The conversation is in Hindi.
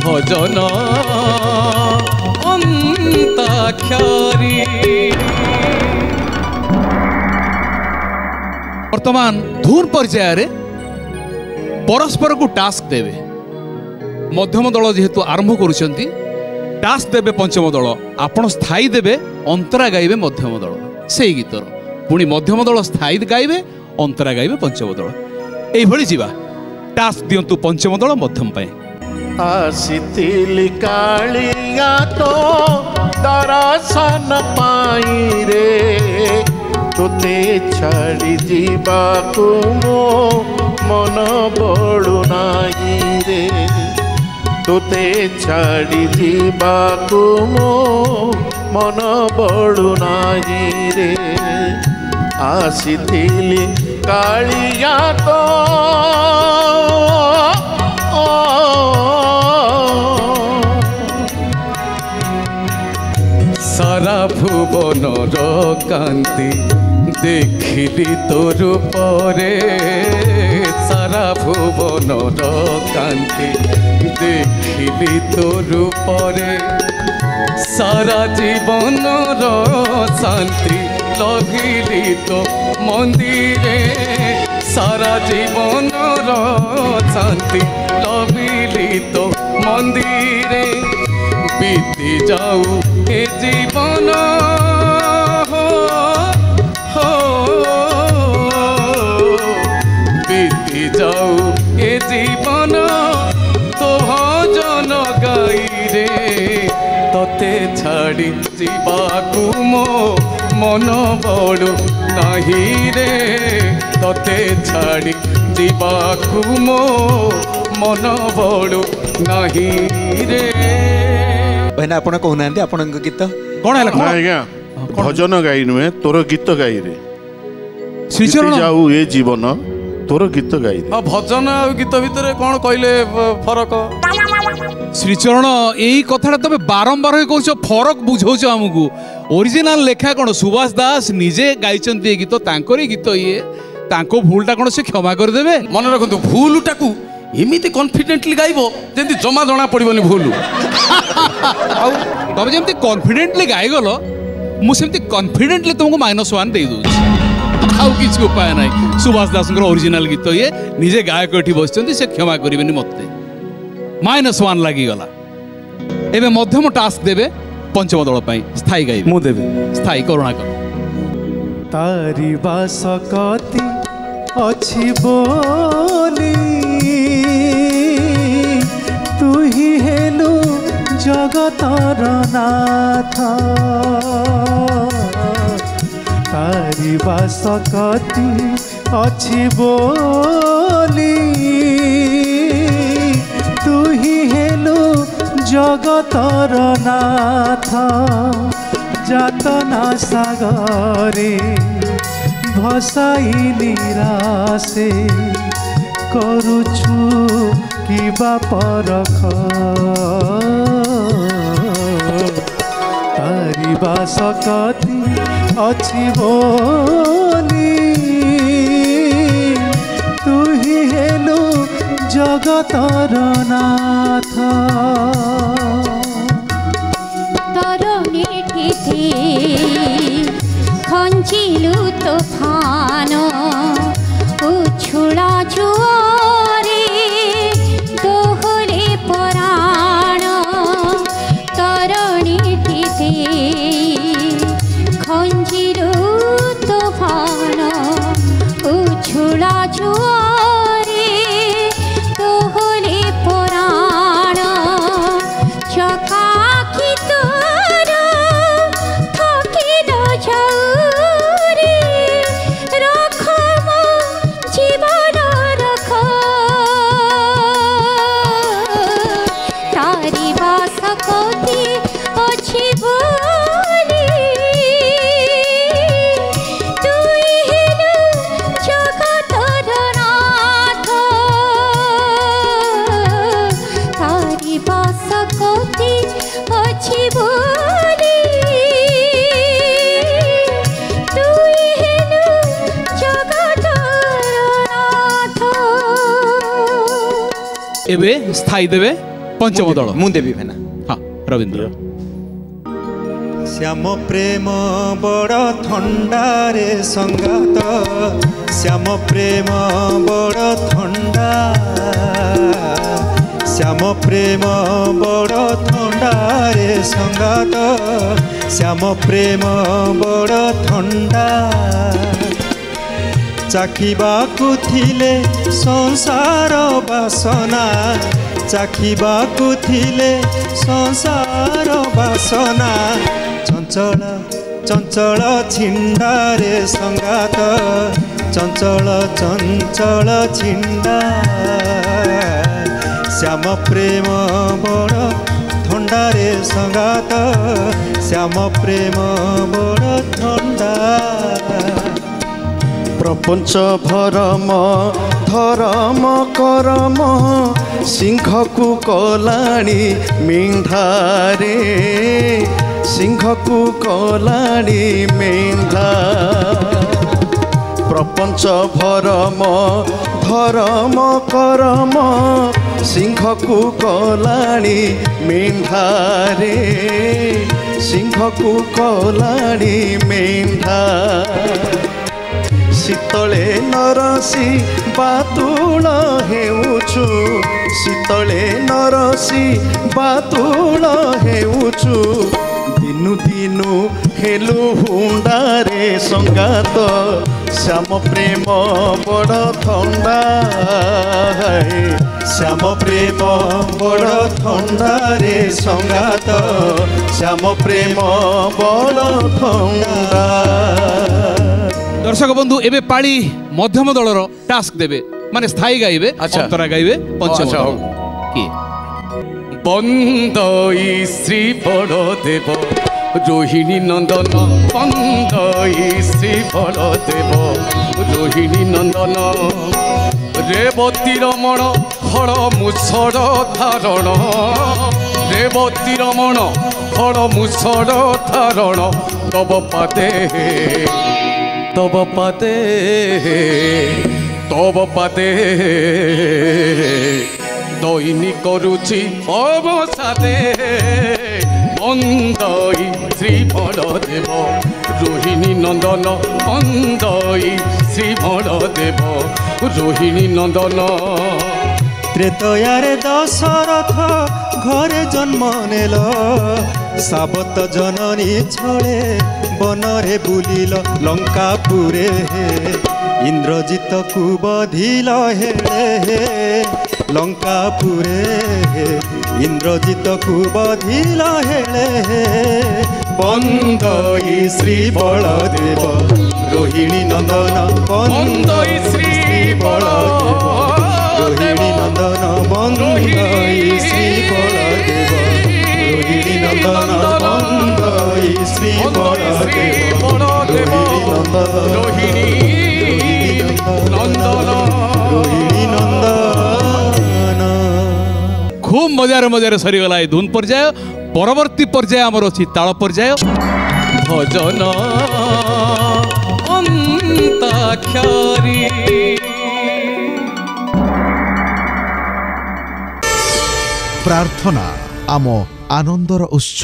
भजन अंताक्षरी। वर्तमान धून पर्यायर परस्पर को टास्क देवे। मध्यम दल जेहेतु आरंभ करुछंती टास्क देवे पंचम दल, आपण स्थायी देवे अंतरा गाइबे मध्यम दल से गीतर, पुणी मध्यम दल स्थायी गाइबे अंतरा गाइबे पंचम दल। एभली जीवा टास्क दियंतु पंचम दल मध्यम पाए। आसितिली कालिया तो दर्शन पाई रे, तोते छाड़ी जीवाकू मो मन बड़ू नाई रे, तोते छाड़ी जीवाकू मो मन बड़ू नाई रे। आसितिली कालिया तो सारा भुवन कांति देखिली तोर परे, सारा भुवन कांति देखिली तोर परे, सारा जीवन शांति लगिली तो मंदिरे, सारा जीवन शांति लगिली तो मंदिरे। बीती जाऊ ए जीवन हो बीती जाऊ ए जीवन तो भजन गाई रे, तोते छाड़ी जीवाकू मो मन बड़ू नहीं रे, तोते छाड़ी जीवाकू मो मन बड़ू नहीं रे। भाई आपण कहना आपण गीत कौन है आज्ञा भजन गाई नुहे तोर गीत गाई रे, श्रीचरण जाऊ ये जीवन तोर गीत गाई। भजन और गीत भितर कौन कहले फरक? श्रीचरण यही कथा तुम बारंबार कह फरक बुझौच आमको। ओरिजिनाल लेखा कौन सुभाष दास निजे गाई गीत तांकरी गीत ये तांको भूलटा कौन से क्षमा करदेवे। मन रखु भूलटा को एमती कॉन्फिडेंटली गाइबो जेंति जमा जना पड़िबनी भूल। तब जेमती कॉन्फिडेंटली गाइगल मुझे कॉन्फिडेंटली तुमको -1 दे दूँ। आउ किसी उपाय ना। सुभाष दास ओरिजिनाल गीत ये निजे गायक ये बस से क्षमा करें मत -1 लगिगला। एवं मध्यम टास्क देवे पंचम दल स्थायी गाइबे मु देबे स्थायी करुणाकर। तारी बासकती अछि बोली तू ही हेलु जगतर नाथ, तारी बासकती अछि बोली तू ही हेलु जगतर नाथ। जातना सागरे भसाई निराशे करुछु किबा परख, तारी बासकती अछि बोली तू ही हेलु जगतर नाथ। खंचिलु तूफान उछुला जुआरे दोहरे पराण तरणी खंचिलु तूफान उछुला जुआरे दोहरे पराण चकाखी एबे स्थायी देवे पंचम दल ମୁଁ ଦେବି ଭେନା। हाँ रविंद्र श्याम प्रेम बड़ थंडारे संगात श्याम प्रेम बड़ थंडा श्याम प्रेम बड़ थंडारे संगात श्याम प्रेम बड़ थंडा चाखिबाकु थिले संसार बासना चाखिबाकु थिले संसार बासना चंचल चंचल छिंडारे संगात चंचल चंचल छिंडा श्याम प्रेम बड़ थंडारे संगात श्याम प्रेम बड़ थंडा प्रपंच भरम धरम करम सिंह को कलाणी मेंढारे सिंह को कलाणी मेंढा प्रपंच भरम धरम करम सिंह को कलाणी मेंढारे सिंह को कलाणी मेंढा शीतले नरसी बातुल हेउछु शीतले नरसी बातुल हेउछु दिनु दिनु हेलु हुंडारे संगात श्याम प्रेम बड़ थंडा श्याम प्रेम बड़ थंडारे संगात श्याम प्रेम बड़ थंडा दर्शक बंधु एबे पाली मध्यम दलर टास्क देबे माने स्थायी गाइबे अच्छा। अंतरा गाइबे पंचम अच्छा, दल की बंदई श्री बड़देव रोहिणी नंदन बंदई श्री बड़देव रोहिणी नंदन रेवती रमण हर मुसर धारण रेवती रमण हर मुसर धारण तब पादे तब पादे तब पादे दैनी करुची अवसादे बंदई श्री बड़देव रोहिणी नंदन बंदई श्री बड़देव रोहिणी नंदन त्रेतयारे दशरथ घरे जन्म नेल साबत जननी छळे बनरे बुलिल लंकापुरे इंद्रजित को बधिल हेले लंकापुरे इंद्रजित को बधिल हेले बंदई श्री बड़देव रोहिणी नंदन बंदई श्री बड़देव रोहिणी नंदन बंदई श्री बड़देव रोहिणी नंदन बंदई श्री बड़देव रोहिणी नंदन रोहिणी नंदन रोहिणी नंदन खूब मजार मजार सरीगला ए धुन पर्याय परवर्ती पर्याय आमर अछि ताल पर्याय भजन अंताक्षरी प्रार्थना आम आनंदर उत्स।